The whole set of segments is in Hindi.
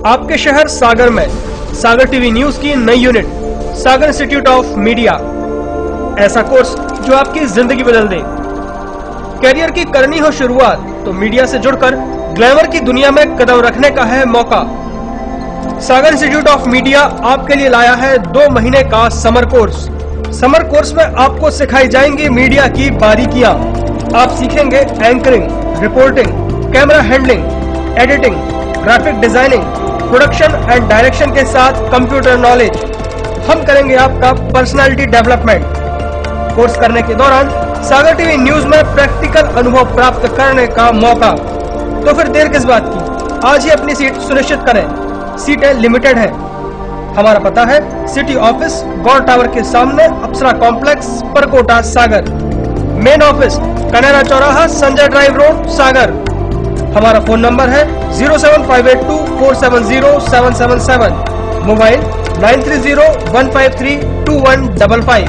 आपके शहर सागर में सागर टीवी न्यूज की नई unit Sagar institute of media. ऐसा कोर्स जो आपकी जिंदगी बदल दे। कैरियर की करनी हो शुरुआत तो मीडिया से जुड़कर ग्लैमर की दुनिया में कदम रखने का है मौका। सागर इंस्टीट्यूट ऑफ मीडिया आपके लिए लाया है 2 महीने का समर कोर्स। समर कोर्स में आपको सिखाई जाएंगी मीडिया की बारीकियां। आप सीखेंगे anchoring, reporting, camera handling, editing, graphic designing, production and direction के साथ कंप्यूटर नॉलेज। हम करेंगे आपका पर्सनालिटी डेवलपमेंट। कोर्स करने के दौरान सागर टीवी न्यूज में प्रैक्टिकल अनुभव प्राप्त करने का मौका। तो फिर देर किस बात की, आज ही अपनी सीट सुनिश्चित करें। सीटें लिमिटेड है। हमारा पता है सिटी ऑफिस गौर टावर के सामने, अप्सरा कॉम्प्लेक्स, परकोटा, सागर। मेन ऑफिस कनेरा चौराहा, संजय ड्राइव रोड, सागर। हमारा फोन नंबर है 07582470777, मोबाइल 9301532155।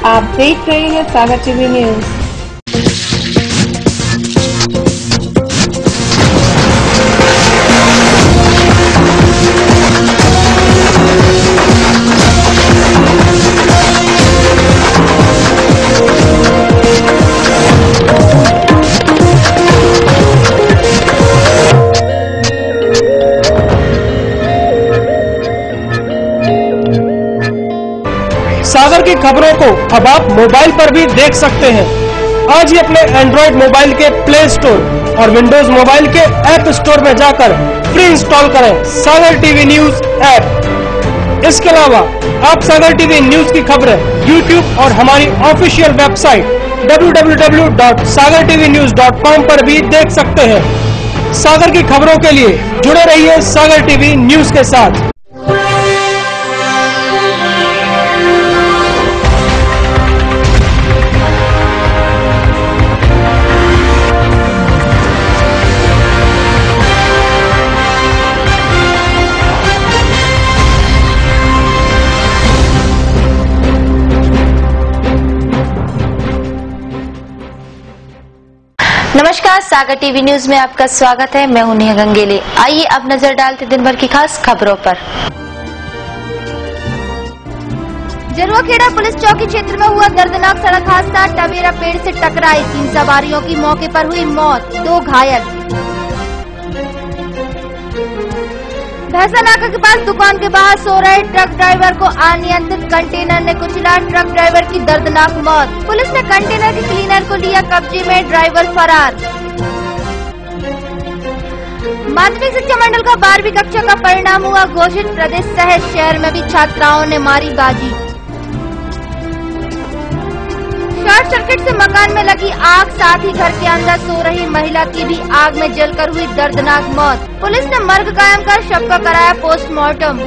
आप देख रहे हैं सागर टीवी न्यूज। सागर की खबरों को अब आप मोबाइल पर भी देख सकते हैं। आज ही अपने एंड्रॉइड मोबाइल के प्ले स्टोर और विंडोज मोबाइल के ऐप स्टोर में जाकर फ्री इंस्टॉल करें सागर टीवी न्यूज ऐप। इसके अलावा आप सागर टीवी न्यूज की खबरें यूट्यूब और हमारी ऑफिशियल वेबसाइट www.sagartvnews.com पर भी देख सकते हैं। सागर की खबरों के लिए जुड़े रहिए सागर टीवी न्यूज के साथ। नमस्कार, सागर टीवी न्यूज में आपका स्वागत है। मैं हूं नेहा गंगेले। आइए अब नजर डालते दिन भर की खास खबरों पर। जरुआखेड़ा पुलिस चौकी क्षेत्र में हुआ दर्दनाक सड़क हादसा। टवेरा पेड़ से टकराई, 3 सवारियों की मौके पर हुई मौत, 2 घायल। भैंसा नाका के पास दुकान के बाहर सो रहे ट्रक ड्राइवर को अनियंत्रित कंटेनर ने कुचला, ट्रक ड्राइवर की दर्दनाक मौत। पुलिस ने कंटेनर के क्लीनर को लिया कब्जे में, ड्राइवर फरार। माध्यमिक शिक्षा मंडल का 12वीं कक्षा का परिणाम हुआ घोषित। प्रदेश सहित शहर में भी छात्राओं ने मारी बाजी। शॉर्ट सर्किट से मकान में लगी आग, साथ ही घर के अंदर सो रही महिला की भी आग में जलकर हुई दर्दनाक मौत। पुलिस ने मर्ग कायम कर शव का कराया पोस्टमार्टम।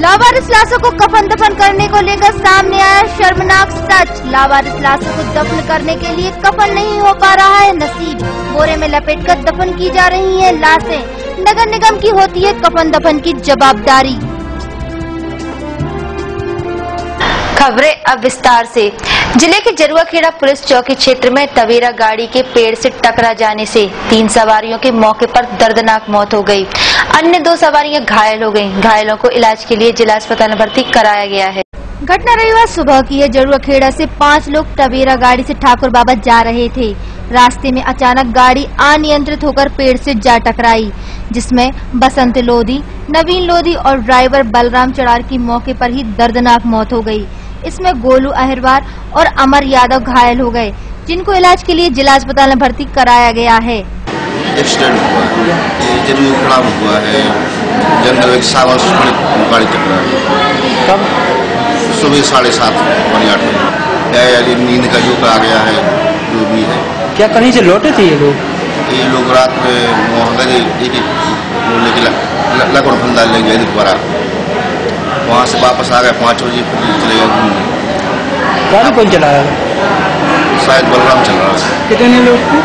लावारिस लाशों को कफन दफन करने को लेकर सामने आया शर्मनाक सच। लावारिस लाशों को दफन करने के लिए कफन नहीं हो पा रहा है नसीब। बोरे में लपेटकर दफन की जा रही हैं लाशें। नगर निगम की होती है कफन दफन की जवाबदारी। खबरें अब विस्तार से। जिले के जरुआखेड़ा पुलिस चौकी क्षेत्र में टवेरा गाड़ी के पेड़ से टकरा जाने से 3 सवारियों की मौके पर दर्दनाक मौत हो गई। अन्य 2 सवारियां घायल हो गईं। घायलों को इलाज के लिए जिला अस्पताल में भर्ती कराया गया है। घटना रविवार सुबह की है। जरुआखेड़ा से 5 लोग टवेरा गाड़ी से ठाकुर बाबा जा रहे थे। रास्ते में अचानक गाड़ी अनियंत्रित होकर पेड़ से जा टकराई, जिसमें बसंत लोधी, नवीन लोधी और ड्राइवर बलराम चड़ार की मौके पर ही दर्दनाक मौत हो गई। इसमें गोलू अहिरवार और अमर यादव घायल हो गए, जिनको इलाज के लिए जिला अस्पताल में भर्ती कराया गया है। एक्सीडेंट हुआ है, ये जरुआखेड़ा हुआ है, जंगल में सागर गाड़ी टकरा। सुबह 7:30 पौने 8 बजे। नींद का झोंका आ गया है, जो भी है। क्या कहीं से लौटे थे ये लोग? ये लोग रात में मोहम्मद लेके लगड़ फंदा ले गए दोबारा, वहाँ से वापस आ गए 5 बजे, फिर चले गए घूमने। गाड़ी कौन चला रहा था? शायद बलराम चल रहा था। कितने लोग थे?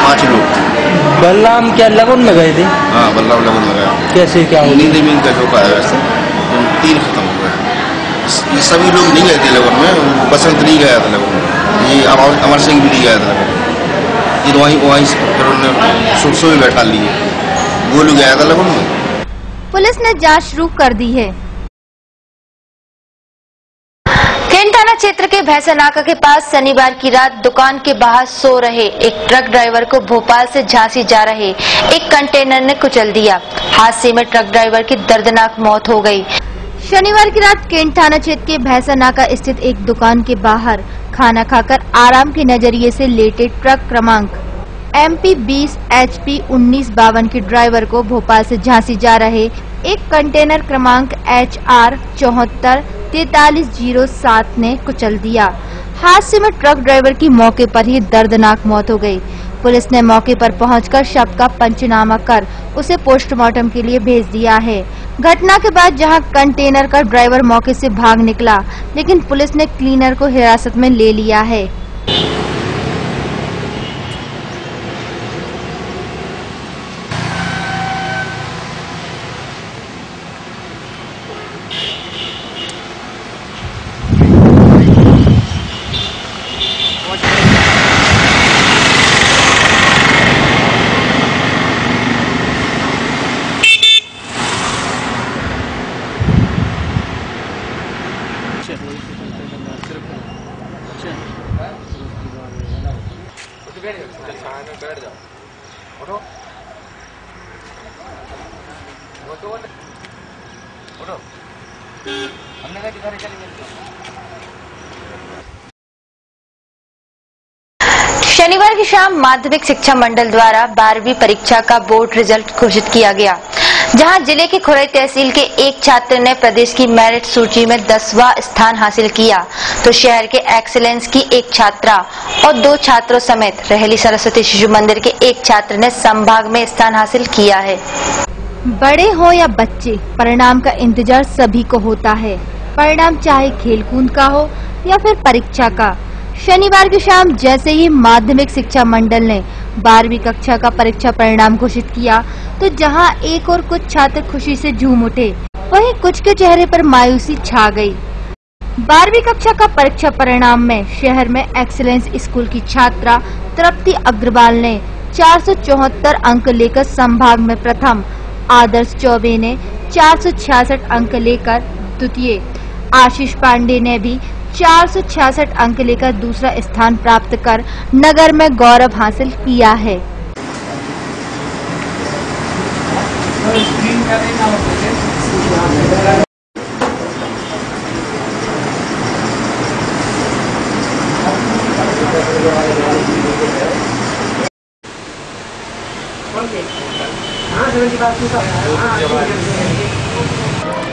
5 लोग थे। बलराम क्या लगन में गए थे? हाँ, बलराम लगन में गया। कैसे क्या हुआ? नींद में इनका झोंका है, वैसे 3 खत्म हो गए। ये सभी लोग नहीं गए थे लगन में, बसंत नहीं गया था लगन में, ये अमर सिंह भी नहीं गया था लगन में। ये वहीं से फिर उन्होंने सुबह बैठा लिए, गोलू गया था लगन में। पुलिस ने जांच शुरू कर दी है। केन थाना क्षेत्र के भैंसा नाका के पास शनिवार की रात दुकान के बाहर सो रहे एक ट्रक ड्राइवर को भोपाल से झांसी जा रहे एक कंटेनर ने कुचल दिया। हादसे में ट्रक ड्राइवर की दर्दनाक मौत हो गई। शनिवार की रात केंट थाना क्षेत्र के भैंसा नाका स्थित एक दुकान के बाहर खाना खाकर आराम के नजरिए से लेटे ट्रक क्रमांक MP 20 HP 1952 के ड्राइवर को भोपाल से झांसी जा रहे एक कंटेनर क्रमांक HR 74 4307 ने कुचल दिया। हादसे में ट्रक ड्राइवर की मौके पर ही दर्दनाक मौत हो गई। पुलिस ने मौके पर पहुंचकर शव का पंचनामा कर उसे पोस्टमार्टम के लिए भेज दिया है। घटना के बाद जहां कंटेनर का ड्राइवर मौके से भाग निकला, लेकिन पुलिस ने क्लीनर को हिरासत में ले लिया है। शनिवार की शाम माध्यमिक शिक्षा मंडल द्वारा 12वीं परीक्षा का बोर्ड रिजल्ट घोषित किया गया, जहां जिले के खुरई तहसील के एक छात्र ने प्रदेश की मेरिट सूची में 10वां स्थान हासिल किया, तो शहर के एक्सीलेंस की एक छात्रा और 2 छात्रों समेत रहेली सरस्वती शिशु मंदिर के एक छात्र ने संभाग में स्थान हासिल किया है। बड़े हो या बच्चे, परिणाम का इंतजार सभी को होता है। परिणाम चाहे खेलकूद का हो या फिर परीक्षा का। शनिवार की शाम जैसे ही माध्यमिक शिक्षा मंडल ने 12वीं कक्षा का परीक्षा परिणाम घोषित किया, तो जहां एक और कुछ छात्र खुशी से झूम उठे, वहीं कुछ के चेहरे पर मायूसी छा गई। 12वीं कक्षा का परीक्षा परिणाम में शहर में एक्सीलेंस स्कूल की छात्रा तृप्ति अग्रवाल ने 474 अंक लेकर संभाग में प्रथम, आदर्श चौबे ने 466 अंक लेकर द्वितीय, आशीष पांडे ने भी 466 अंक लेकर दूसरा स्थान प्राप्त कर नगर में गौरव हासिल किया है।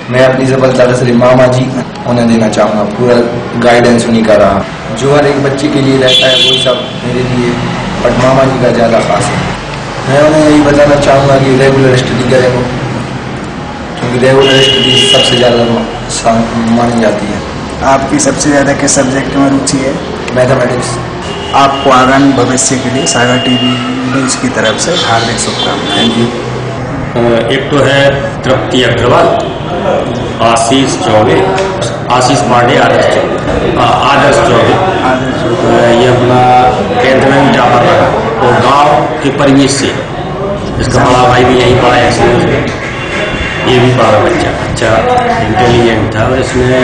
मैं अपनी सफलता का श्रेय मामा जी उन्हें देना चाहूँगा। पूरा गाइडेंस उन्हीं का रहा, जो हर एक बच्चे के लिए रहता है वही सब मेरे लिए, बट मामा जी का ज़्यादा खास है। मैं उन्हें यही बताना चाहूँगा कि रेगुलर स्टडी करें वो, क्योंकि रेगुलर स्टडी सबसे ज़्यादा मानी जाती है। आपकी सबसे ज़्यादा किस सब्जेक्ट में रुचि है? मैथमेटिक्स। आपको आगामी भविष्य के लिए सागर टीवी न्यूज़ की तरफ से हार्दिक शुभकामनाएं। Thank you. एक तो है तृप्ति अग्रवाल, आशीष चौबे, आशीष पांडे, आदर्श चौबे। ये अपना 10th में भी टॉपर रहा, तो गांव के परिवेश से इसका बड़ा भाई भी यहीं पढ़ा एक्सीलेंस में। ये भी बड़ा बच्चा अच्छा इंटेलिजेंट था और इसने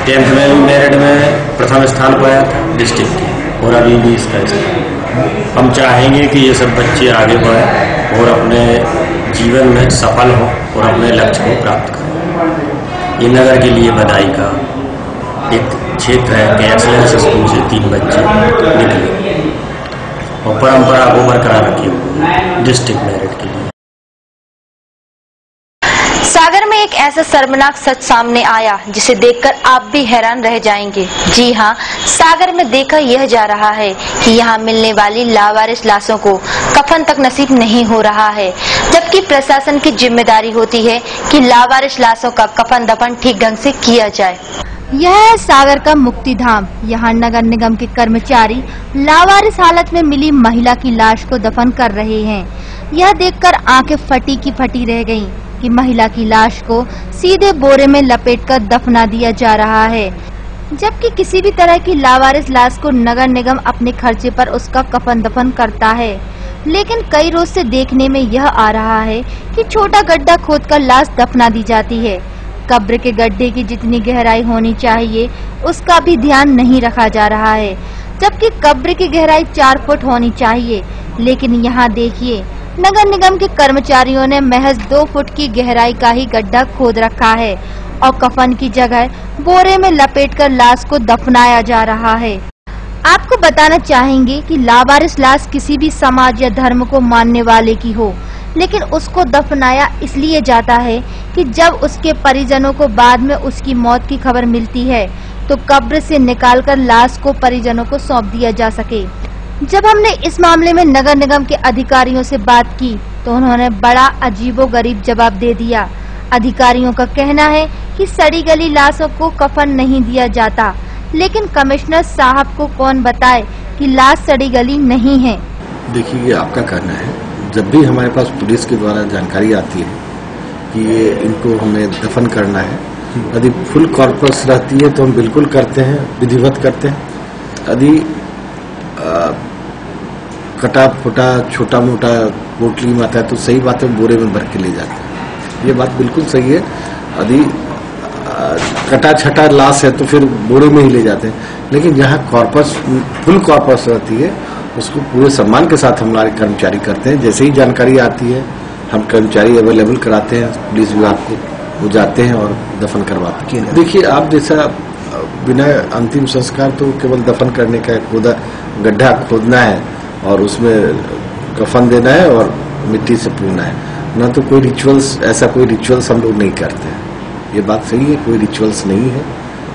10th में भी मेरिट में प्रथम स्थान पाया था डिस्ट्रिक्ट के, और अभी भी इसका स्थान। हम चाहेंगे कि ये सब बच्चे आगे बढ़ें और अपने जीवन में सफल हों और अपने लक्ष्य को प्राप्त करें। ये नगर के लिए बधाई का एक क्षेत्र है कि एक्सीलेंस स्कूल से 3 बच्चे निकले और परंपरा को बरकरार रखी डिस्ट्रिक्ट मेरिट के लिए। सागर में एक ऐसा शर्मनाक सच सामने आया जिसे देखकर आप भी हैरान रह जाएंगे। जी हां, सागर में देखा यह जा रहा है कि यहां मिलने वाली लावारिस लाशों को कफन तक नसीब नहीं हो रहा है, जबकि प्रशासन की जिम्मेदारी होती है कि लावारिस लाशों का कफन दफन ठीक ढंग से किया जाए। यह है सागर का मुक्तिधाम। यहाँ नगर निगम के कर्मचारी लावारिस हालत में मिली महिला की लाश को दफन कर रहे हैं। यह देखकर आंखें फटी की फटी रह गईं कि महिला की लाश को सीधे बोरे में लपेटकर दफना दिया जा रहा है, जबकि किसी भी तरह की लावारिस लाश को नगर निगम अपने खर्चे पर उसका कफन दफन करता है। लेकिन कई रोज से देखने में यह आ रहा है कि छोटा गड्ढा खोदकर लाश दफना दी जाती है। कब्र के गड्ढे की जितनी गहराई होनी चाहिए उसका भी ध्यान नहीं रखा जा रहा है, जबकि कब्र की गहराई 4 फुट होनी चाहिए। लेकिन यहाँ देखिए, नगर निगम के कर्मचारियों ने महज 2 फुट की गहराई का ही गड्ढा खोद रखा है और कफन की जगह बोरे में लपेटकर लाश को दफनाया जा रहा है। आपको बताना चाहेंगे कि लावारिस लाश किसी भी समाज या धर्म को मानने वाले की हो, लेकिन उसको दफनाया इसलिए जाता है कि जब उसके परिजनों को बाद में उसकी मौत की खबर मिलती है तो कब्र से निकालकर लाश को परिजनों को सौंप दिया जा सके। जब हमने इस मामले में नगर निगम के अधिकारियों से बात की तो उन्होंने बड़ा अजीबोगरीब जवाब दे दिया। अधिकारियों का कहना है कि सड़ी गली लाशों को कफन नहीं दिया जाता, लेकिन कमिश्नर साहब को कौन बताए कि लाश सड़ी गली नहीं है। देखिए, ये आपका कहना है। जब भी हमारे पास पुलिस के द्वारा जानकारी आती है कि ये इनको हमें दफन करना है, यदि फुल कॉर्पस रहती है तो हम बिल्कुल करते हैं, विधिवत करते हैं। यदि कटा फुटा छोटा मोटा पोटली में आता है तो सही बात है, बोरे में भर के ले जाते हैं। ये बात बिल्कुल सही है। यदि कटा छटा लाश है तो फिर बोरे में ही ले जाते हैं। लेकिन जहाँ कॉर्पस फुल कॉर्पस रहती है उसको पूरे सम्मान के साथ हमारे कर्मचारी करते हैं। जैसे ही जानकारी आती है हम कर्मचारी अवेलेबल कराते हैं पुलिस विभाग को, वो जाते हैं और दफन करवाते हैं। देखिए, आप जैसा बिना अंतिम संस्कार तो केवल दफन करने का गड्ढा खोदना है और उसमें कफन देना है और मिट्टी से पूरना है, न तो कोई रिचुअल्स, ऐसा कोई रिचुअल्स हम लोग नहीं करते हैं। ये बात सही है, कोई रिचुअल्स नहीं है।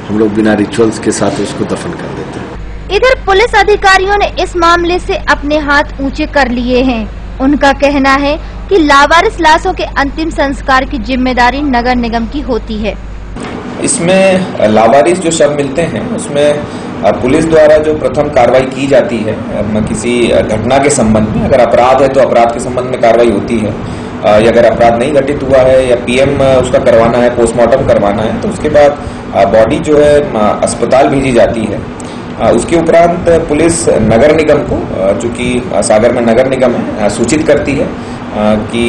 हम लोग बिना रिचुअल्स के साथ उसको दफन कर देते हैं। इधर पुलिस अधिकारियों ने इस मामले से अपने हाथ ऊंचे कर लिए हैं। उनका कहना है कि लावारिस लाशों के अंतिम संस्कार की जिम्मेदारी नगर निगम की होती है। इसमें लावारिस जो शव मिलते हैं उसमें पुलिस द्वारा जो प्रथम कार्रवाई की जाती है किसी घटना के संबंध में, अगर अपराध है तो अपराध के संबंध में कार्रवाई होती है, या अगर अपराध नहीं घटित हुआ है या पीएम उसका करवाना है, पोस्टमार्टम करवाना है, तो उसके बाद बॉडी जो है अस्पताल भेजी जाती है। उसके उपरांत पुलिस नगर निगम को, जो कि सागर में नगर निगम है, सूचित करती है कि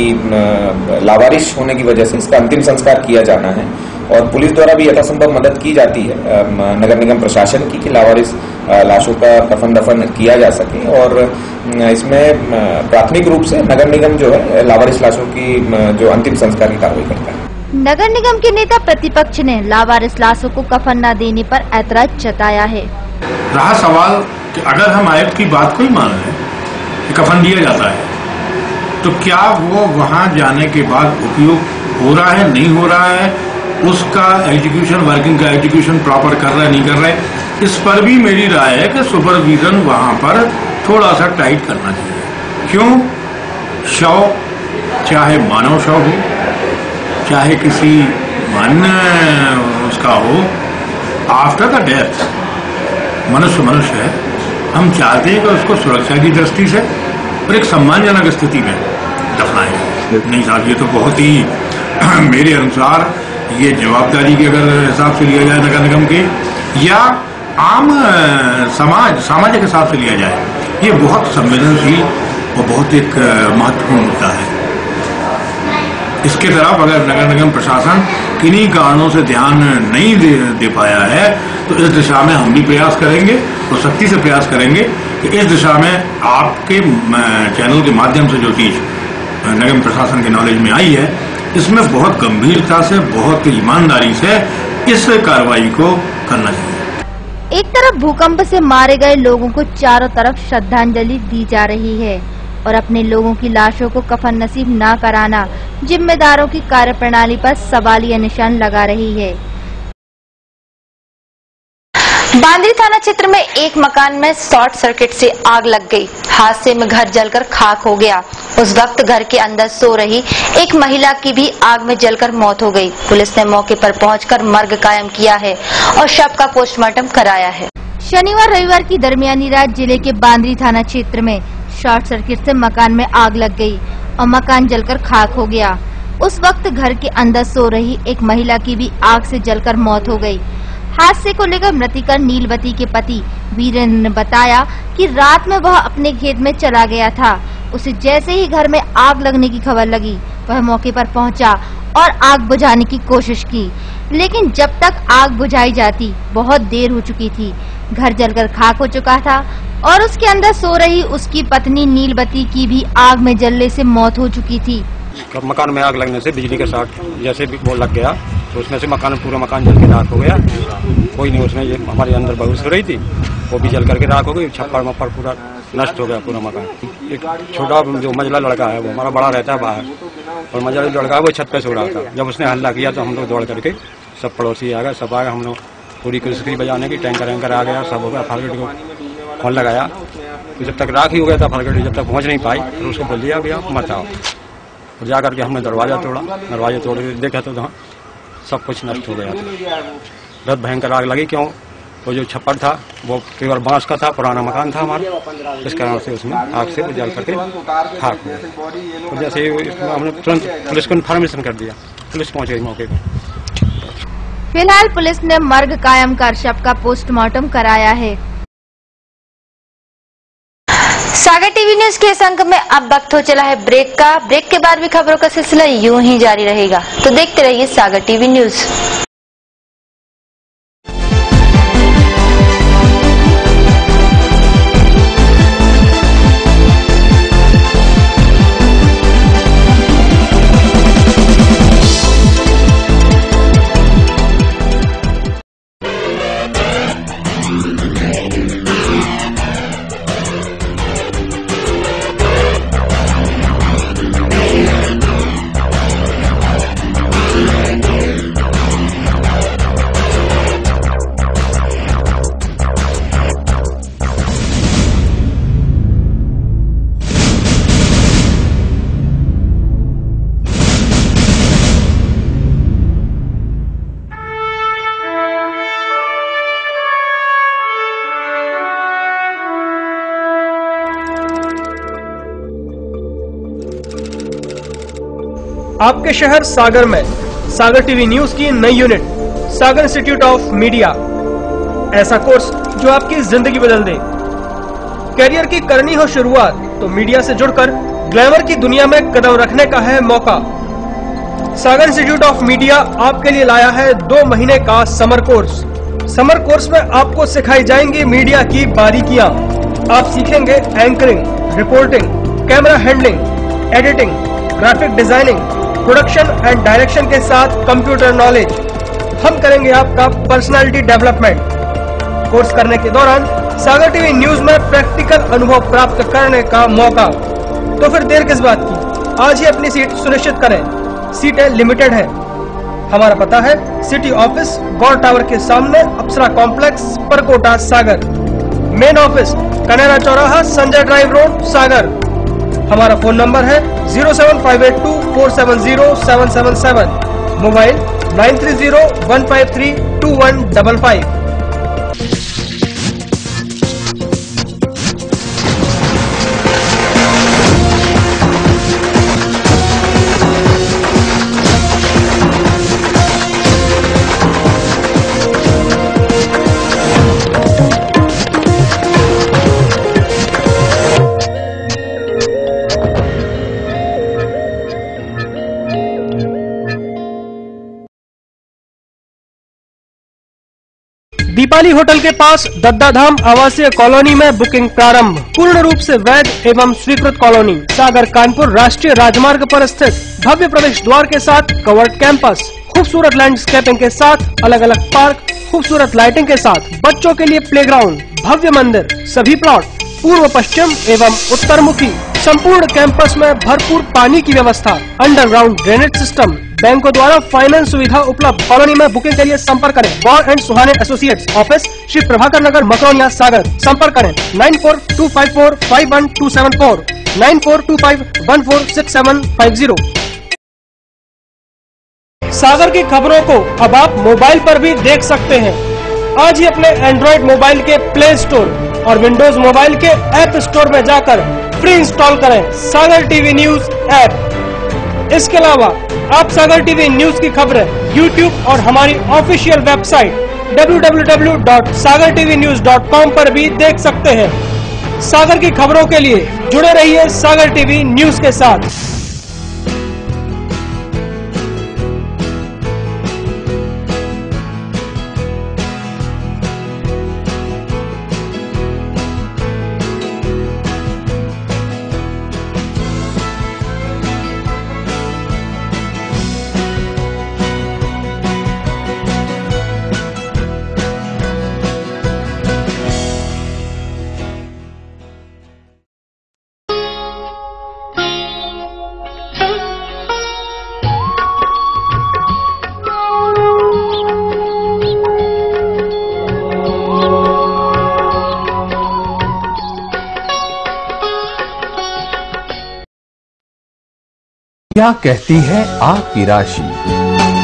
लावारिश होने की वजह से इसका अंतिम संस्कार किया जाना है। और पुलिस द्वारा भी यथासंभव मदद की जाती है नगर निगम प्रशासन की कि लावारिस लाशों का कफन दफन किया जा सके। और इसमें प्राथमिक रूप से नगर निगम जो है लावारिस लाशों की जो अंतिम संस्कार की कार्रवाई करता है। नगर निगम के नेता प्रतिपक्ष ने लावारिस लाशों को कफन न देने पर ऐतराज जताया है। रहा सवाल कि अगर हम एक्ट की बात को ही मान लें कि कफन दिया जाता है तो क्या वो वहां जाने के बाद उपयोग हो रहा है, नहीं हो रहा है, उसका एजुकेशन, वर्किंग का एजुकेशन प्रॉपर कर रहा है, नहीं कर रहा है, इस पर भी मेरी राय है कि सुपरविजन वहां पर थोड़ा सा टाइट करना चाहिए। क्यों? शव चाहे मानव शव हो, चाहे किसी मान्य उसका हो, आफ्टर द डेथ मनुष्य मनुष्य है। हम चाहते हैं कि उसको सुरक्षा की दृष्टि से और एक सम्मानजनक स्थिति में दफनाएं। नहीं साहब, ये तो बहुत ही मेरे अनुसार ये जवाबदारी के अगर हिसाब से लिया जाए नगर निगम के या आम सामाजिक हिसाब से लिया जाए, ये बहुत संवेदनशील और बहुत एक महत्वपूर्ण मुद्दा है। इसके तरफ अगर नगर निगम प्रशासन किन्हीं कारणों से ध्यान नहीं दे पाया है तो इस दिशा में हम भी प्रयास करेंगे और सख्ती से प्रयास करेंगे कि इस दिशा में आपके चैनल के माध्यम से जो चीज नगर प्रशासन के नॉलेज में आई है, इसमें बहुत गंभीरता से, बहुत ईमानदारी से इस कार्रवाई को करना चाहिए। एक तरफ भूकंप से मारे गए लोगों को चारों तरफ श्रद्धांजलि दी जा रही है और अपने लोगों की लाशों को कफन नसीब न कराना जिम्मेदारों की कार्यप्रणाली पर सवालिया निशान लगा रही है। बांद्री थाना क्षेत्र में एक मकान में शॉर्ट सर्किट से आग लग गई। हादसे में घर जलकर खाक हो गया। उस वक्त घर के अंदर सो रही एक महिला की भी आग में जलकर मौत हो गई। पुलिस ने मौके पर पहुंचकर मर्ग कायम किया है और शव का पोस्टमार्टम कराया है। शनिवार रविवार की दरमियानी रात जिले के बांद्री थाना क्षेत्र में शॉर्ट सर्किट से मकान में आग लग गई और मकान जलकर खाक हो गया। उस वक्त घर के अंदर सो रही एक महिला की भी आग से जलकर मौत हो गई। हादसे को लेकर मृतिका नीलवती के पति वीरेंद्र ने बताया कि रात में वह अपने खेत में चला गया था। उसे जैसे ही घर में आग लगने की खबर लगी, वह मौके पर पहुंचा और आग बुझाने की कोशिश की, लेकिन जब तक आग बुझाई जाती बहुत देर हो चुकी थी। घर जलकर खाक हो चुका था और उसके अंदर सो रही उसकी पत्नी नीलवती की भी आग में जलने से मौत हो चुकी थी। मकान में आग लगने से बिजली का शॉर्ट जैसे वो लग गया तो उसमें से पूरा मकान जल के राख हो गया। कोई नहीं, उसमें ये हमारे अंदर बहू सो रही थी, वो भी जल करके राख हो गई। छप्पर मप्पर पूरा नष्ट हो गया पूरा मकान। एक छोटा जो मझला लड़का है वो हमारा बड़ा रहता है बाहर, और मझला लड़का है वो छत पे सो रहा था। जब उसने हल्ला किया तो हम लोग दौड़ करके सब पड़ोसी आ गए, सब आ गए। हम लोग पूरी कोशिश की बजाने की, टैंकर वैंकर आ गया, सब हो गया। फायर ब्रिगेड को फोन लगाया तो जब तक राख ही हो गया था, फायर ब्रिगेड जब तक पहुंच नहीं पाई तो उसको बोल दिया भैया मत आओ। और जा करके हमने दरवाजा तोड़ा, दरवाजा तोड़ के देखा तो सब कुछ नष्ट हो गया था। बहुत भयंकर आग लगी। क्यों? वो जो छप्पर था वो केवल बांस का था, पुराना मकान था हमारा, इस कारण से उसमें आग से जल करके खाक हो गया। तो जैसे हमने तुरंत पुलिस को इन्फॉर्मेशन कर दिया, पुलिस पहुंच गई मौके पर। फिलहाल पुलिस ने मर्ग कायम कर शव का पोस्टमार्टम कराया है। सागर टीवी न्यूज के इस अंक में अब वक्त हो चला है ब्रेक का। ब्रेक के बाद भी खबरों का सिलसिला यूं ही जारी रहेगा, तो देखते रहिए सागर टीवी न्यूज। आपके शहर सागर में सागर टीवी न्यूज की नई unit Sagar institute of media, ऐसा कोर्स जो आपकी जिंदगी बदल दे। कैरियर की करनी हो शुरुआत तो मीडिया से जुड़कर ग्लैमर की दुनिया में कदम रखने का है मौका। सागर इंस्टीट्यूट ऑफ मीडिया आपके लिए लाया है 2 महीने का समर कोर्स। समर कोर्स में आपको सिखाई जाएंगी मीडिया की बारीकियां। आप सीखेंगे anchoring, reporting, camera handling, editing, graphic designing, production and direction के साथ कंप्यूटर नॉलेज। हम करेंगे आपका पर्सनालिटी डेवलपमेंट। कोर्स करने के दौरान सागर टीवी न्यूज में प्रैक्टिकल अनुभव प्राप्त करने का मौका। तो फिर देर किस बात की, आज ही अपनी सीट सुनिश्चित करें। सीटें लिमिटेड हैं। हमारा पता है सिटी ऑफिस गौर टावर के सामने, अप्सरा कॉम्प्लेक्स, परकोटा, सागर। मेन ऑफिस कनेरा चौराहा, संजय ड्राइव रोड, सागर। हमारा फोन नंबर है 07582470777, मोबाइल 9301532155। दीपाली होटल के पास दद्दाधाम आवासीय कॉलोनी में बुकिंग प्रारंभ। पूर्ण रूप से वैध एवं स्वीकृत कॉलोनी, सागर कानपुर राष्ट्रीय राजमार्ग पर स्थित, भव्य प्रवेश द्वार के साथ कवर्ड कैंपस, खूबसूरत लैंडस्केपिंग के साथ अलग अलग पार्क, खूबसूरत लाइटिंग के साथ बच्चों के लिए प्लेग्राउंड, भव्य मंदिर। सभी प्लॉट पूर्व पश्चिम एवं उत्तर मुखी, संपूर्ण कैंपस में भरपूर पानी की व्यवस्था, अंडरग्राउंड ड्रेनेज सिस्टम, बैंकों द्वारा फाइनेंस सुविधा उपलब्ध। कॉलोनी में बुकिंग के लिए संपर्क करें ball and Suhane associates, office Shri Prabhakar Nagar, Makronia, Sagar. संपर्क करें 9425451274, 9425146750। सागर की खबरों को अब आप मोबाइल पर भी देख सकते हैं। आज ही अपने एंड्रॉइड मोबाइल के प्ले स्टोर और विंडोज मोबाइल के ऐप स्टोर में जाकर फ्री इंस्टॉल करें सागर टीवी न्यूज ऐप। इसके अलावा आप सागर टीवी न्यूज की खबरें YouTube और हमारी ऑफिशियल वेबसाइट www.sagartvnews.com पर भी देख सकते हैं। सागर की खबरों के लिए जुड़े रहिए सागर टीवी न्यूज के साथ। क्या कहती है आपकी राशि?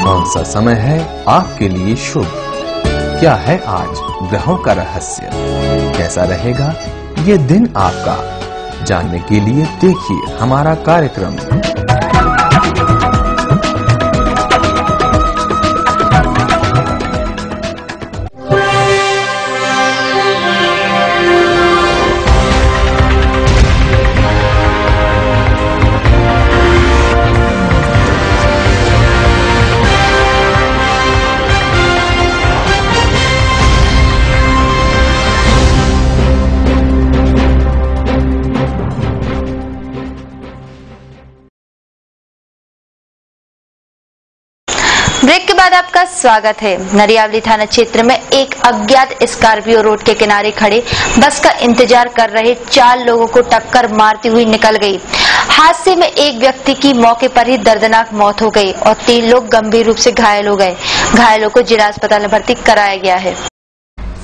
कौन सा समय है आपके लिए शुभ? क्या है आज ग्रहों का रहस्य? कैसा रहेगा ये दिन आपका? जानने के लिए देखिए हमारा कार्यक्रम। ब्रेक के बाद आपका स्वागत है। नरियावली थाना क्षेत्र में एक अज्ञात स्कॉर्पियो रोड के किनारे खड़े बस का इंतजार कर रहे 4 लोगों को टक्कर मारती हुई निकल गई। हादसे में एक व्यक्ति की मौके पर ही दर्दनाक मौत हो गई और 3 लोग गंभीर रूप से घायल हो गए। घायलों को जिला अस्पताल में भर्ती कराया गया है।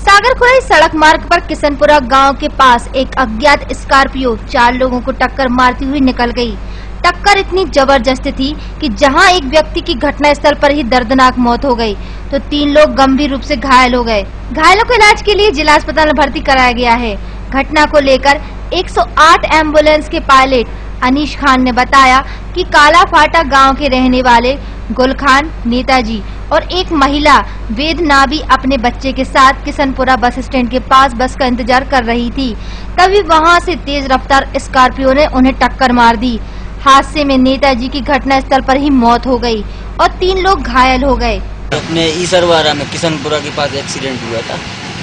सागर खुराई सड़क मार्ग पर किशनपुरा गांव के पास एक अज्ञात स्कॉर्पियो 4 लोगों को टक्कर मारती हुई निकल गई। टक्कर इतनी जबरदस्त थी कि जहां एक व्यक्ति की घटनास्थल पर ही दर्दनाक मौत हो गई तो 3 लोग गंभीर रूप से घायल हो गए। घायलों को इलाज के लिए जिला अस्पताल में भर्ती कराया गया है। घटना को लेकर 108 एम्बुलेंस के पायलट अनीश खान ने बताया कि काला फाटा गांव के रहने वाले गुलखान नेताजी और एक महिला वेद नाबी अपने बच्चे के साथ किशनपुरा बस स्टैंड के पास बस का इंतजार कर रही थी। तभी वहां से तेज रफ्तार स्कॉर्पियो ने उन्हें टक्कर मार दी। हादसे में नेताजी की घटनास्थल पर ही मौत हो गई और 3 लोग घायल हो गए। अपने ईसरवाड़ा में किशनपुरा के पास एक्सीडेंट हुआ था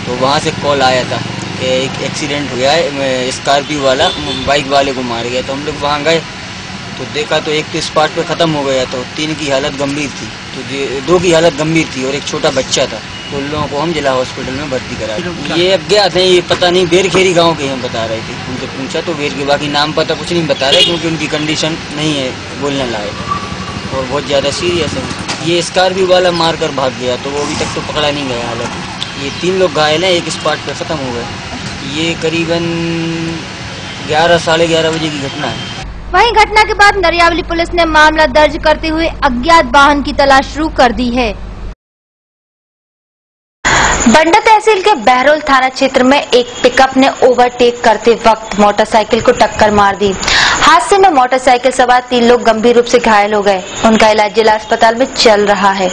तो वहाँ से कॉल आया था कि एक एक्सीडेंट हुआ है, स्कॉर्पियो वाला बाइक वाले को मार गया। तो हम लोग वहाँ गए तो देखा तो एक तो स्पॉट पे ख़त्म हो गया, तो 3 की हालत गंभीर थी, तो 2 की हालत गंभीर थी और एक छोटा बच्चा था। तो उन लोगों को हम जिला हॉस्पिटल में भर्ती कराया। ये अज्ञात हैं, ये पता नहीं बेरखेरी गांव के हम बता रहे थे। उनसे पूछा तो बेर के बाकी नाम पता कुछ नहीं बता रहे क्योंकि उनकी कंडीशन नहीं है बोलने लायक और बहुत ज़्यादा सीरियस है। ये स्कॉर्पियो वाला मार कर भाग गया तो वो अभी तक तो पकड़ा नहीं गया हालत। ये 3 लोग घायल हैं, एक स्पॉट पर ख़त्म हो गए। ये करीबन 11 साढ़े 11 बजे की घटना है। वहीं घटना के बाद नरियावली पुलिस ने मामला दर्ज करते हुए अज्ञात वाहन की तलाश शुरू कर दी है। बंडा तहसील के बहरोल थाना क्षेत्र में एक पिकअप ने ओवरटेक करते वक्त मोटरसाइकिल को टक्कर मार दी। हादसे में मोटरसाइकिल सवार 3 लोग गंभीर रूप से घायल हो गए। उनका इलाज जिला अस्पताल में चल रहा है।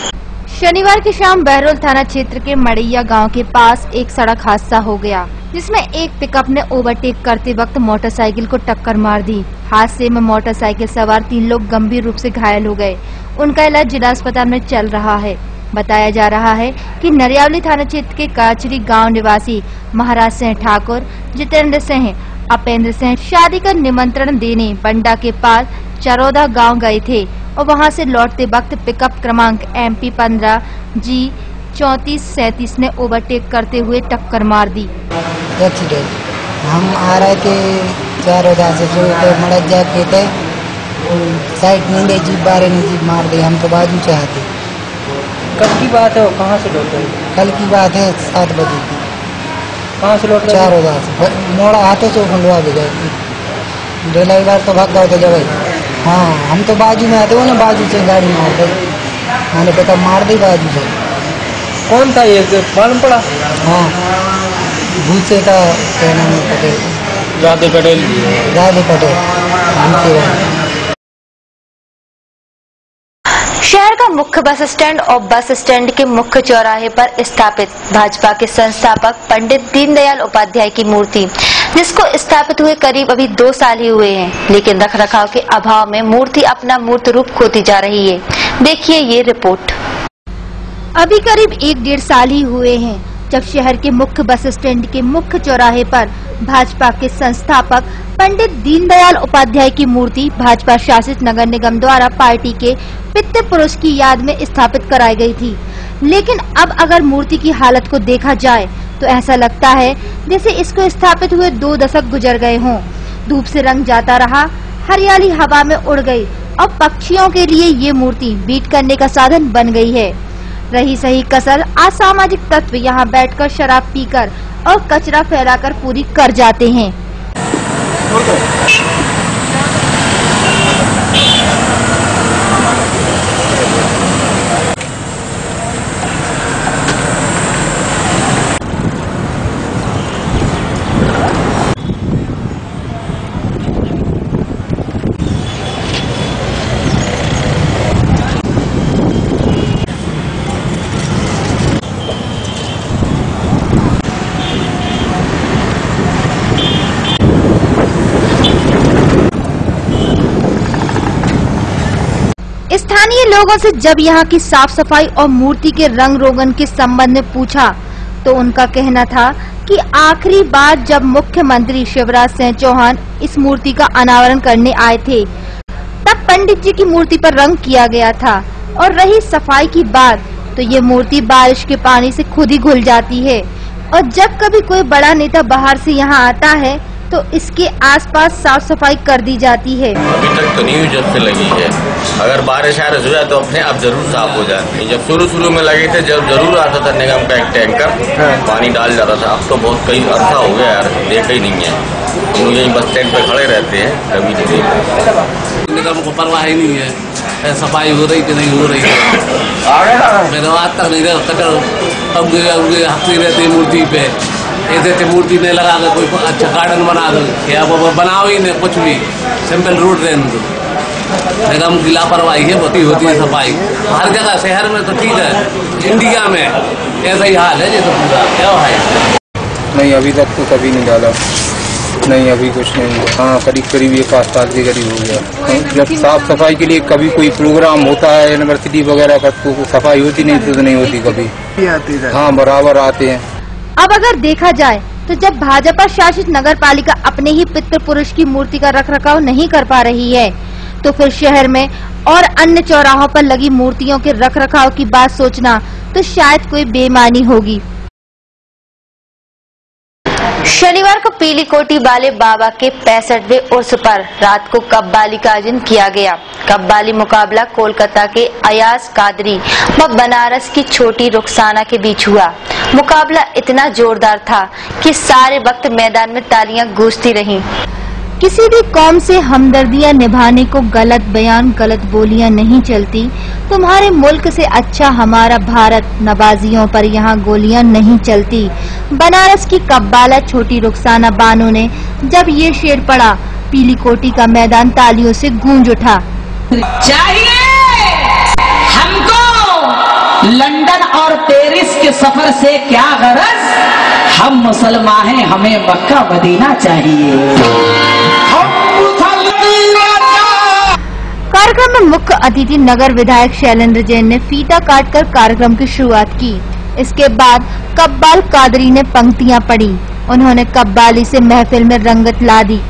शनिवार की शाम बहरोल थाना क्षेत्र के मड़ैया गांव के पास एक सड़क हादसा हो गया जिसमें एक पिकअप ने ओवरटेक करते वक्त मोटरसाइकिल को टक्कर मार दी। हादसे में मोटरसाइकिल सवार 3 लोग गंभीर रूप से घायल हो गए। उनका इलाज जिला अस्पताल में चल रहा है। बताया जा रहा है कि नरियावली थाना क्षेत्र के काचरी गांव निवासी महाराज सिंह ठाकुर, जितेंद्र सिंह, अपेंद्र सिंह शादी का निमंत्रण देने बंडा के पास चरौदा गांव गए थे और वहां से लौटते वक्त पिकअप क्रमांक MP 15 G 3437 ने ओवरटेक करते हुए टक्कर मार दी। एक्सीडेंट हम आ रहे थे चारों से जो मड़क जाके थे साइड नींदे जीप बारे ने जीप मार दी। हम तो बाजू चाहते। कब की बात है और कहाँ से लौटे? कल की बात है 7 बजे की। कहाँ से लौटे? चारों से मोड़ा हाथों से खंडवा भी गए। ड्राइवर तो भाग गए थे जब। हाँ हम तो बाजू में आते हो ना, बाजू से गाड़ी मार दी। मैंने पता मार दी बाजू से। कौन था ये, मालूम पड़ा? हाँ भूसे का क्या नाम है, पटेल। जादे पटेल। जादे पटेल भूसे। शहर का मुख्य बस स्टैंड और बस स्टैंड के मुख्य चौराहे पर स्थापित भाजपा के संस्थापक पंडित दीनदयाल उपाध्याय की मूर्ति, जिसको स्थापित हुए करीब अभी 2 साल ही हुए हैं, लेकिन रखरखाव के अभाव में मूर्ति अपना मूर्त रूप खोती जा रही है। देखिए ये रिपोर्ट। अभी करीब 1-1.5 साल ही हुए हैं जब शहर के मुख्य बस स्टैंड के मुख्य चौराहे पर भाजपा के संस्थापक पंडित दीनदयाल उपाध्याय की मूर्ति भाजपा शासित नगर निगम द्वारा पार्टी के पितृ पुरुष की याद में स्थापित कराई गई थी। लेकिन अब अगर मूर्ति की हालत को देखा जाए तो ऐसा लगता है जैसे इसको स्थापित हुए 2 दशक गुजर गए हों। धूप से रंग जाता रहा, हरियाली हवा में उड़ गई और पक्षियों के लिए ये मूर्ति बीट करने का साधन बन गई है। रही सही कसर असामाजिक तत्व यहाँ बैठकर शराब पीकर और कचरा फैलाकर पूरी कर जाते हैं। स्थानीय लोगों से जब यहाँ की साफ सफाई और मूर्ति के रंग रोगन के संबंध में पूछा तो उनका कहना था कि आखिरी बार जब मुख्यमंत्री शिवराज सिंह चौहान इस मूर्ति का अनावरण करने आए थे तब पंडित जी की मूर्ति पर रंग किया गया था। और रही सफाई की बात तो ये मूर्ति बारिश के पानी से खुद ही घुल जाती है। और जब कभी कोई बड़ा नेता बाहर से यहाँ आता है तो इसके आसपास साफ सफाई कर दी जाती है। अभी तक तो न्यू जब से लगी है, अगर बारिश हो जाए तो अपने आप जरूर साफ हो जाती है। जब शुरू में लगे थे जब जरूर आता था निगम का एक टैंकर, पानी डाल जाता था। अब तो बहुत कई अर्सा हो गया यार, देखा ही नहीं है। हम यही बस स्टैंड पे खड़े रहते हैं, कभी नहीं। निगम को परवाह ही नहीं है सफाई हो रही कि नहीं हो रही है। मेरे आज तक नहीं रहता, अब हफ्ते रहते मूर्ति पे ऐसे मूर्ति नहीं लगा कर कोई अच्छा गार्डन बना दो या वो बनाओ ही नहीं कुछ भी, सिंपल रोड रहने दो। निगम की लापरवाही है, होती है सफाई हर जगह। शहर में तो ठीक है, इंडिया में ऐसा ही हाल है जैसे पूरा क्या है। नहीं अभी तक तो कभी नहीं डाला, नहीं अभी कुछ नहीं हुआ। हाँ करीब 1-5 साल के करीब हो गया। जब साफ सफाई के लिए कभी कोई प्रोग्राम होता है यूनिवर्सिटी वगैरह का तो सफाई होती नहीं तो नहीं होती कभी। हाँ बराबर आते हैं। अब अगर देखा जाए तो जब भाजपा शासित नगर पालिका अपने ही पितृ पुरुष की मूर्ति का रखरखाव नहीं कर पा रही है तो फिर शहर में और अन्य चौराहों पर लगी मूर्तियों के रखरखाव की बात सोचना तो शायद कोई बेईमानी होगी। शनिवार को पीली कोटी वाले बाबा के 65वें उर्स पर रात को कब्बाली का आयोजन किया गया। कब्बाली मुकाबला कोलकाता के अयाज कादरी व बनारस की छोटी रुखसाना के बीच हुआ। मुकाबला इतना जोरदार था कि सारे वक्त मैदान में तालियां गूंजती रहीं। किसी भी कौम से हमदर्दियां निभाने को गलत बयान गलत बोलियां नहीं चलती। तुम्हारे मुल्क से अच्छा हमारा भारत, नवाजियों पर यहाँ गोलियां नहीं चलती। बनारस की कब्बाला छोटी रुखसाना बानो ने जब ये शेर पढ़ा, पीली कोटी का मैदान तालियों से गूंज उठा। चाहिए हमको लंदन और पेरिस के सफर से क्या गरज, हम मुसलमान हैं, हमें मक्का मदीना चाहिए। कार्यक्रम में मुख्य अतिथि नगर विधायक शैलेंद्र जैन ने फीता काटकर कार्यक्रम की शुरुआत की। इसके बाद कब्बाल कादरी ने पंक्तियां पढ़ी। उन्होंने कब्बाली से महफिल में रंगत ला दी।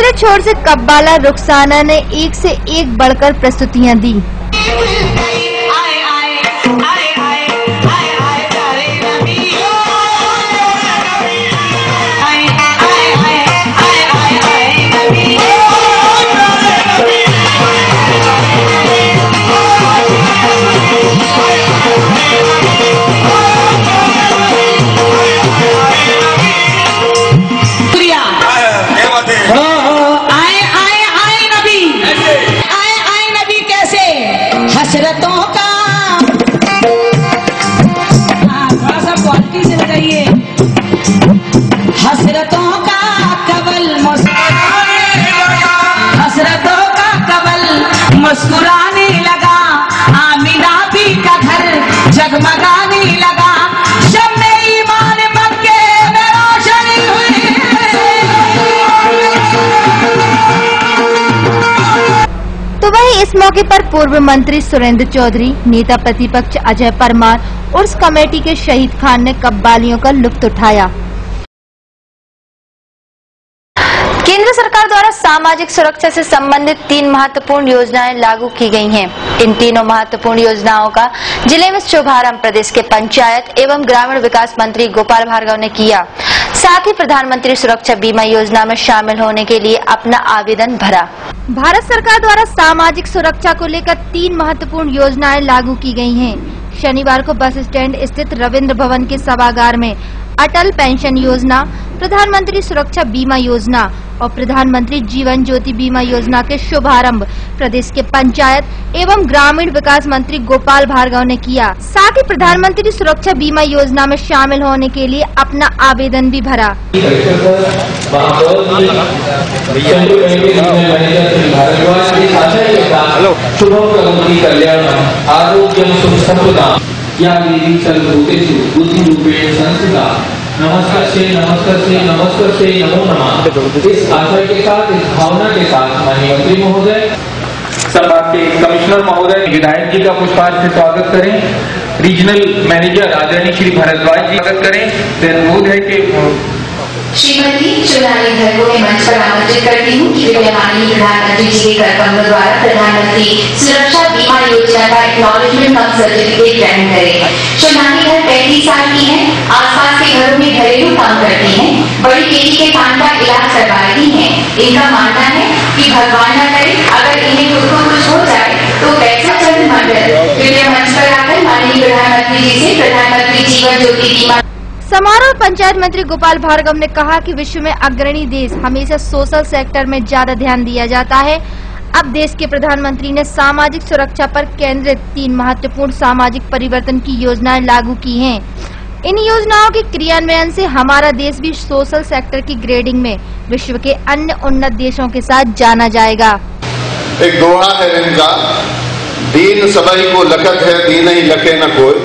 दूसरे छोर से कब्बाला रुखसाना ने एक से एक बढ़कर प्रस्तुतियां दी। हसरतों का थोड़ा सा क्वालिटी से लगाइए। हसरतों का कबल हसरतों का कबल मुस्कुराने लगा। आमिना भी का घर जगमगाने लगा। शब में ईमान मक्के में रोशनी हुई। तो वहीं इस मौके पर पूर्व मंत्री सुरेंद्र चौधरी, नेता प्रतिपक्ष अजय परमार उर्स कमेटी के शहीद खान ने कब्बालियों का लुत्फ उठाया। केंद्र सरकार द्वारा सामाजिक सुरक्षा से संबंधित 3 महत्वपूर्ण योजनाएं लागू की गई हैं। इन तीनों महत्वपूर्ण योजनाओं का जिले में शुभारंभ प्रदेश के पंचायत एवं ग्रामीण विकास मंत्री गोपाल भार्गव ने किया। साथ ही प्रधानमंत्री सुरक्षा बीमा योजना में शामिल होने के लिए अपना आवेदन भरा। भारत सरकार द्वारा सामाजिक सुरक्षा को लेकर 3 महत्वपूर्ण योजनाएं लागू की गई हैं। शनिवार को बस स्टैंड स्थित रविंद्र भवन के सभागार में अटल पेंशन योजना, प्रधानमंत्री सुरक्षा बीमा योजना और प्रधानमंत्री जीवन ज्योति बीमा योजना के शुभारंभ प्रदेश के पंचायत एवं ग्रामीण विकास मंत्री गोपाल भार्गव ने किया। साथ ही प्रधानमंत्री सुरक्षा बीमा योजना में शामिल होने के लिए अपना आवेदन भी भरा। नमस्कार से नमो नमः। इस आशय के साथ, इस भावना के साथ माननीय मंत्री महोदय, संभाग के कमिश्नर महोदय, विधायक जी का पुष्पांजलि से स्वागत करें। रीजनल मैनेजर आदरणीय श्री भारद्वाज जी स्वागत करें। अनुरोध है कि श्रीमती चुनावी घर को मैं मंच पर आमंत्रित करती हूँ कि वे माननीय प्रधानमंत्री जी के कर कमलों द्वारा प्रधानमंत्री सुरक्षा बीमा योजना का एक्नॉलेजमेंट कम सर्टिफिकेट ग्रहण करें। चुनावी घर 35 साल की है, आसपास के घरों में घरेलू काम करती हैं, बड़ी बेटी के कान का इलाज करवा रही हैं। इनका मानना है कि भगवान न करे अगर इन्हें खुद को कुछ हो जाए तो कैसा चंद्र मंडल वीडियो मंच पर आकर माननीय प्रधानमंत्री जी से प्रधानमंत्री जीवन ज्योति बीमा। समारोह पंचायत मंत्री गोपाल भार्गव ने कहा कि विश्व में अग्रणी देश हमेशा सोशल सेक्टर में ज्यादा ध्यान दिया जाता है। अब देश के प्रधानमंत्री ने सामाजिक सुरक्षा पर केंद्रित 3 महत्वपूर्ण सामाजिक परिवर्तन की योजनाएं लागू की हैं। इन योजनाओं के क्रियान्वयन से हमारा देश भी सोशल सेक्टर की ग्रेडिंग में विश्व के अन्य उन्नत देशों के साथ जाना जाएगा। एक दोहा है इनका, दीन सबई को लखत है, दीन ही लखे न कोई,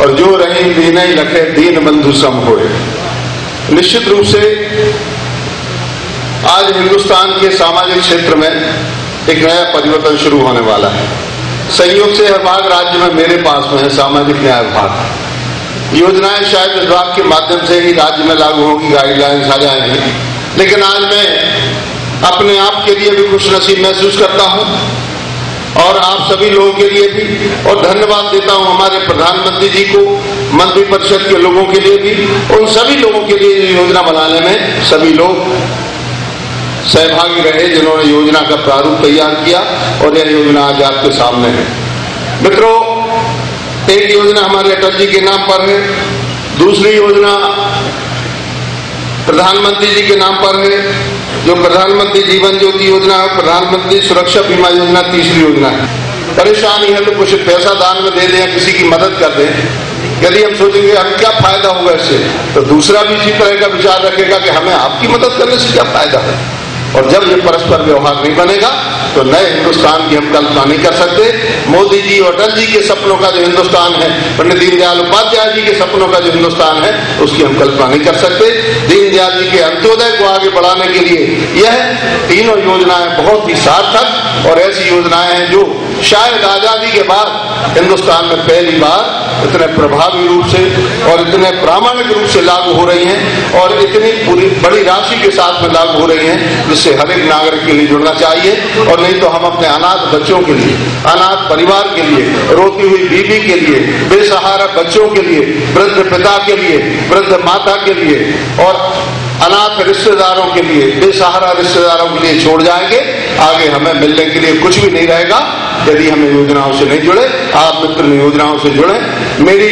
और जो रहीम दीन ही लखे, दीन बंधु सम होए। निश्चित रूप से आज हिंदुस्तान के सामाजिक क्षेत्र में एक नया परिवर्तन शुरू होने वाला है। संयोग से हर भाग राज्य में मेरे पास में है सामाजिक न्याय विभाग। योजनाएं शायद विभाग के माध्यम से ही राज्य में लागू होगी, गाइडलाइंस आ जाएंगी, लेकिन आज मैं अपने आप के लिए भी खुशनसीब महसूस करता हूं और आप सभी लोगों के लिए भी, और धन्यवाद देता हूं हमारे प्रधानमंत्री जी को, मंत्री परिषद के लोगों के लिए भी, उन सभी लोगों के लिए योजना बनाने में सभी लोग सहभागी रहे जिन्होंने योजना का प्रारूप तैयार किया और यह योजना आज आपके सामने है। मित्रों, एक योजना हमारे अटल जी के नाम पर है, दूसरी योजना प्रधानमंत्री जी के नाम पर है जो प्रधानमंत्री जीवन ज्योति योजना है, प्रधानमंत्री सुरक्षा बीमा योजना तीसरी योजना है। परेशानी है तो कुछ पैसा दान में दे दें, किसी की मदद कर दें। यदि हम सोचेंगे हम क्या फायदा होगा इससे, तो दूसरा भी इसी तरह का विचार रखेगा कि हमें आपकी मदद करने से क्या फायदा है। और जब ये परस्पर व्यवहार नहीं बनेगा तो नए हिंदुस्तान की हम कल्पना नहीं कर सकते। मोदी जी और अटल जी के सपनों का जो हिंदुस्तान है, पंडित दीनदयाल उपाध्याय जी के सपनों का जो हिंदुस्तान है, उसकी हम कल्पना नहीं कर सकते। दीनदयाल जी के अंत्योदय को आगे बढ़ाने के लिए यह तीनों योजनाएं बहुत ही सार्थक और ऐसी योजनाएं हैं जो शायद आजादी के बाद हिंदुस्तान में पहली बार इतने प्रभावी रूप से और इतने प्रामाणिक रूप से लागू हो रही हैं और इतनी पूरी बड़ी राशि के साथ में लागू हो रही हैं, जिससे हर एक नागरिक के लिए जुड़ना चाहिए। और नहीं तो हम अपने अनाथ बच्चों के लिए, अनाथ परिवार के लिए, रोती हुई बीवी के लिए, बेसहारा बच्चों के लिए, वृद्ध पिता के लिए, वृद्ध माता के लिए और अनाथ रिश्तेदारों के लिए, बेसहारा रिश्तेदारों के लिए छोड़ जाएंगे। आगे हमें मिलने के लिए कुछ भी नहीं रहेगा यदि हम योजनाओं से नहीं जुड़े। आप मित्र योजनाओं से जुड़े। मेरी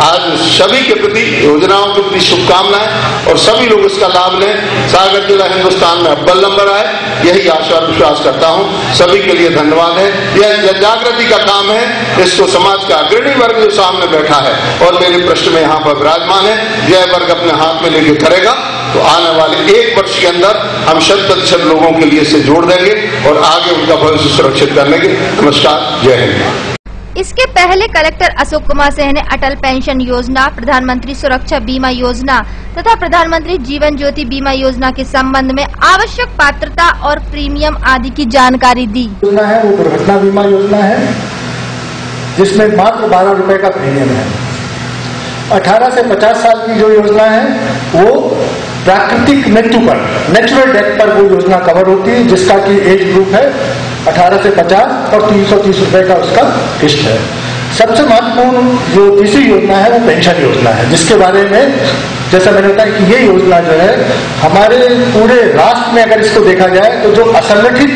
आज सभी के प्रति, योजनाओं के प्रति शुभकामनाएं और सभी लोग इसका लाभ लें। सागर जिला हिंदुस्तान में अव्वल नंबर आए, यही आशा और विश्वास करता हूं। सभी के लिए धन्यवाद है। यह जागृति का काम है, इसको समाज का अग्रणी वर्ग जो सामने बैठा है और मेरे प्रश्न में यहाँ पर विराजमान है, यह वर्ग अपने हाथ में लेके करेगा तो आने वाले 1 वर्ष के अंदर हम 100% लोगों के लिए इसे जोड़ देंगे और आगे उनका भविष्य सुरक्षित करने के। नमस्कार, जय हिंद। इसके पहले कलेक्टर अशोक कुमार सिंह ने अटल पेंशन योजना, प्रधानमंत्री सुरक्षा बीमा योजना तथा प्रधानमंत्री जीवन ज्योति बीमा योजना के संबंध में आवश्यक पात्रता और प्रीमियम आदि की जानकारी दी। योजना है वो दुर्घटना बीमा योजना है, जिसमें मात्र 12 रुपए का प्रीमियम है। 18 से 50 साल की जो योजना है वो प्राकृतिक मृत्यु पर, नेचुरल डेथ पर वो योजना कवर होती है, जिसका की एज ग्रुप है 18 से 50 और 330 रुपए का उसका किस्त है। सबसे महत्वपूर्ण जो तीसरी योजना है वो पेंशन योजना है, जिसके बारे में जैसा मैंने बताया कि ये योजना जो है हमारे पूरे राष्ट्र में अगर इसको देखा जाए तो जो असंगठित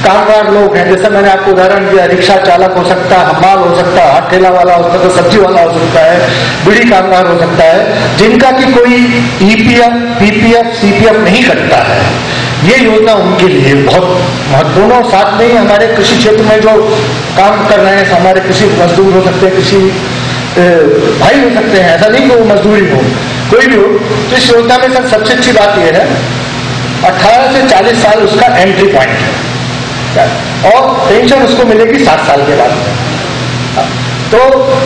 कामगार लोग हैं, जैसे मैंने आपको उदाहरण दिया, रिक्शा चालक हो सकता है, हमाल हो सकता है, हाथ ठेला वाला हो सकता है, सब्जी वाला हो सकता है, बीड़ी कामगार हो सकता है, जिनका कि कोई ईपीएफ, पीपीएफ, सीपीएफ नहीं कटता है, ये योजना उनके लिए बहुत महत्वपूर्ण। और साथ में ही हमारे कृषि क्षेत्र में जो काम कर रहे हैं, हमारे कृषि मजदूर हो सकते हैं, कृषि भाई हो सकते हैं, ऐसा नहीं कि वो मजदूरी हो, कोई भी हो। तो इस योजना में सर सबसे अच्छी बात यह है 18 से 40 साल उसका एंट्री पॉइंट है और पेंशन उसको मिलेगी 60 साल के बाद। तो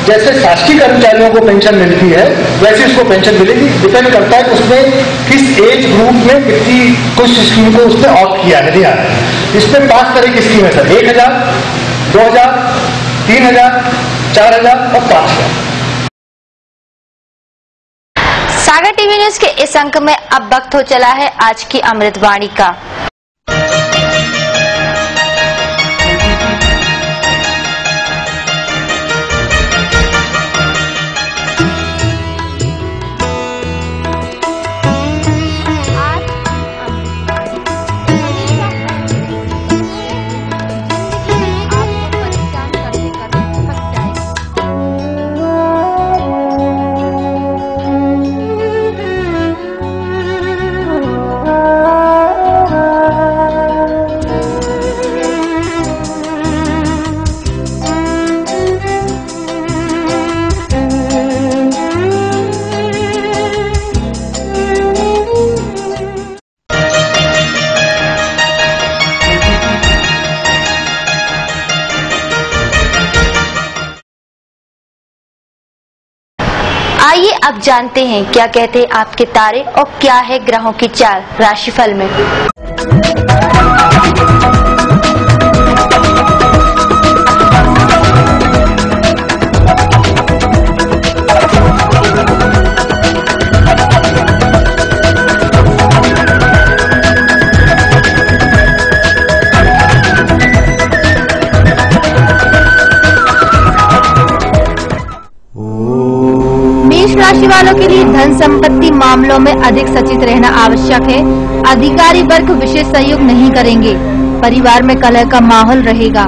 जैसे शासकीय कर्मचारियों को पेंशन मिलती है वैसे उसको पेंशन मिलेगी। डिपेंड करता है कि उसने किस एज ग्रुप में कितनी कुछ स्कीम को उसने ऑप्ट किया है, दिया है। इसमें 5 तरह की स्कीम है सर, 1000, 2000, 3000, 4000 और 5000। सागर टीवी न्यूज के इस अंक में अब वक्त हो चला है आज की अमृतवाणी का। आइए अब जानते हैं क्या कहते हैं आपके तारे और क्या है ग्रहों की चाल राशिफल में। राशि वालों के लिए धन संपत्ति मामलों में अधिक सचेत रहना आवश्यक है। अधिकारी वर्ग विशेष सहयोग नहीं करेंगे। परिवार में कलह का माहौल रहेगा।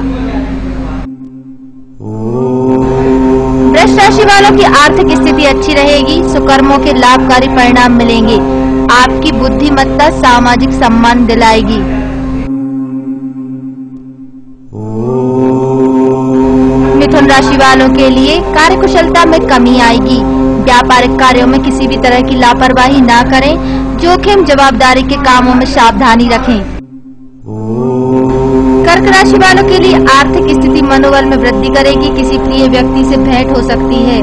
वृष राशि वालों की आर्थिक स्थिति अच्छी रहेगी। सुकर्मों के लाभकारी परिणाम मिलेंगे। आपकी बुद्धिमत्ता सामाजिक सम्मान दिलाएगी। मिथुन राशि वालों के लिए कार्यकुशलता में कमी आएगी। व्यापारिक कार्यों में किसी भी तरह की लापरवाही ना करें। जोखिम जवाबदारी के कामों में सावधानी रखें। कर्क राशि वालों के लिए आर्थिक स्थिति मनोबल में वृद्धि करेगी। किसी प्रिय व्यक्ति से भेंट हो सकती है।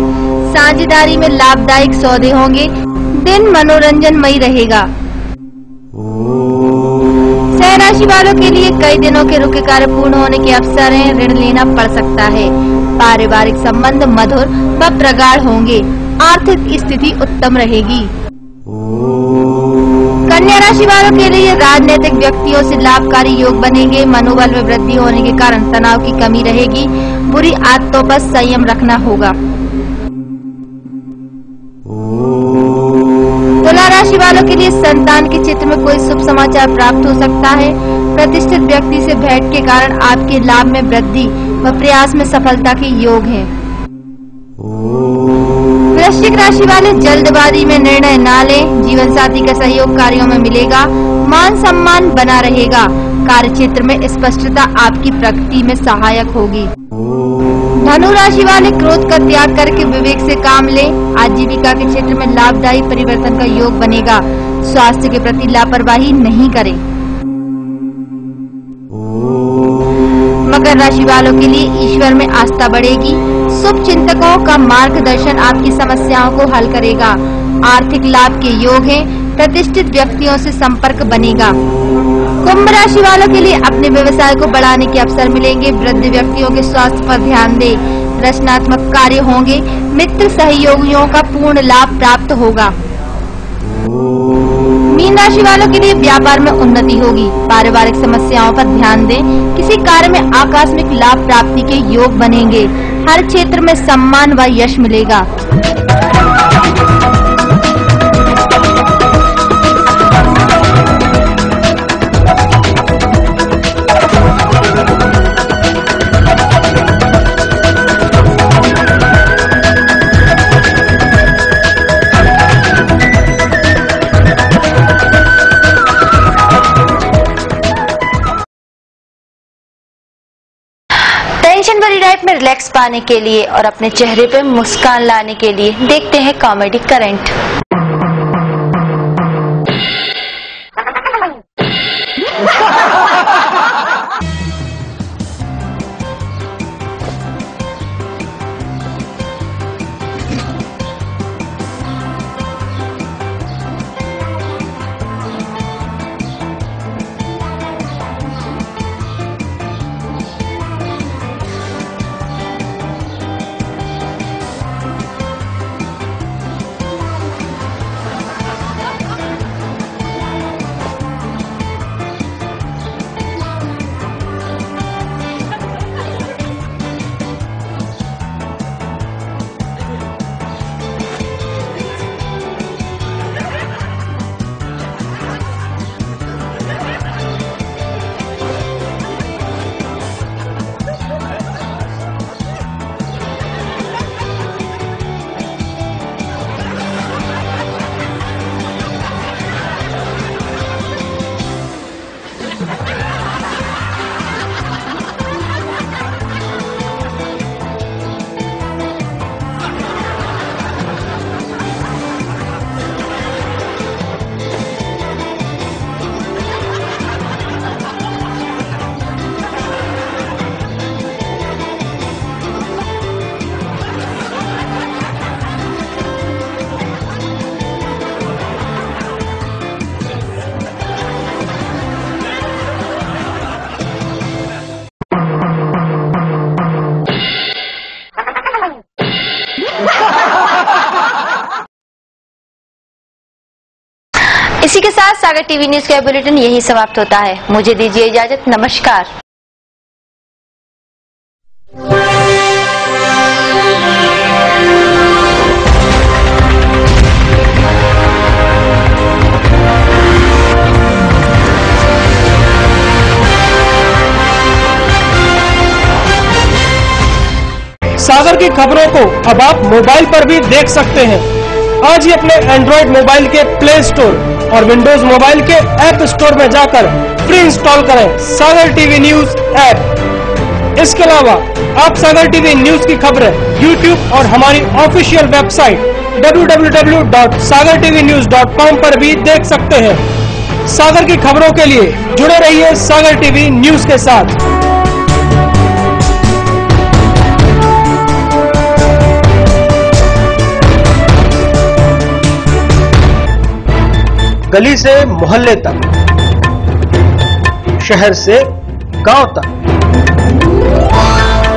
साझेदारी में लाभदायक सौदे होंगे। दिन मनोरंजनमयी रहेगा। कन्या राशि वालों के लिए कई दिनों के रुके कार्य पूर्ण होने के अवसर हैं। ऋण लेना पड़ सकता है। पारिवारिक संबंध मधुर व प्रगाढ़ होंगे। आर्थिक स्थिति उत्तम रहेगी। कन्या राशि वालों के लिए राजनीतिक व्यक्तियों से लाभकारी योग बनेंगे। मनोबल में वृद्धि होने के कारण तनाव की कमी रहेगी। बुरी आदतों पर संयम रखना होगा। तुला राशि वालों के लिए संतान के क्षेत्र में कोई शुभ समाचार प्राप्त हो सकता है। प्रतिष्ठित व्यक्ति से भेंट के कारण आपके लाभ में वृद्धि व प्रयास में सफलता के योग हैं। वृश्चिक राशि वाले जल्दबाजी में निर्णय न लें। जीवन साथी का सहयोग कार्यों में मिलेगा। मान सम्मान बना रहेगा। कार्य क्षेत्र में स्पष्टता आपकी प्रगति में सहायक होगी। धनु राशि वाले क्रोध का त्याग करके विवेक से काम लें। आजीविका के क्षेत्र में लाभदायी परिवर्तन का योग बनेगा। स्वास्थ्य के प्रति लापरवाही नहीं करें। मकर राशि वालों के लिए ईश्वर में आस्था बढ़ेगी। शुभ चिंतकों का मार्गदर्शन आपकी समस्याओं को हल करेगा। आर्थिक लाभ के योग हैं। प्रतिष्ठित व्यक्तियों से संपर्क बनेगा। कुंभ राशि वालों के लिए अपने व्यवसाय को बढ़ाने के अवसर मिलेंगे। वृद्ध व्यक्तियों के स्वास्थ्य पर ध्यान दें। रचनात्मक कार्य होंगे। मित्र सहयोगियों का पूर्ण लाभ प्राप्त होगा। मीन राशि वालों के लिए व्यापार में उन्नति होगी। पारिवारिक समस्याओं पर ध्यान दें। किसी कार्य में आकस्मिक लाभ प्राप्ति के योग बनेंगे। हर क्षेत्र में सम्मान व यश मिलेगा। टेंशन भरी लाइफ में रिलैक्स पाने के लिए और अपने चेहरे पे मुस्कान लाने के लिए देखते हैं कॉमेडी करंट। इसी के साथ सागर टीवी न्यूज का बुलेटिन यही समाप्त होता है। मुझे दीजिए इजाजत। नमस्कार। सागर की खबरों को अब आप मोबाइल पर भी देख सकते हैं। आज ही अपने एंड्रॉइड मोबाइल के प्ले स्टोर और विंडोज मोबाइल के ऐप स्टोर में जाकर फ्री इंस्टॉल करें सागर टीवी न्यूज ऐप। इसके अलावा आप सागर टीवी न्यूज की खबरें यूट्यूब और हमारी ऑफिशियल वेबसाइट www.sagartvnews.com पर भी देख सकते हैं। सागर की खबरों के लिए जुड़े रहिए सागर टीवी न्यूज के साथ। गली से मोहल्ले तक, शहर से गांव तक,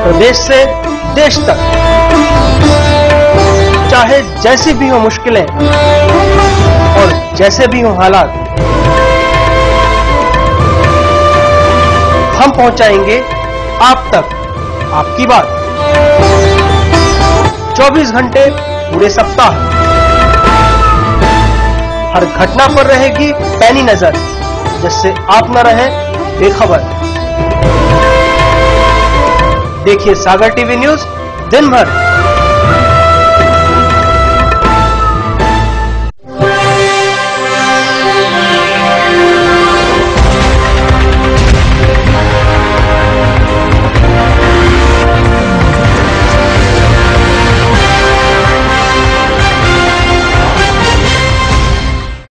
प्रदेश से देश तक, चाहे जैसी भी हो मुश्किलें और जैसे भी हो हालात, हम पहुंचाएंगे आप तक आपकी बात। 24 घंटे पूरे सप्ताह, हर घटना पर रहेगी पैनी नजर, जिससे आप न रहे बेखबर। देखिए सागर टीवी न्यूज दिन भर।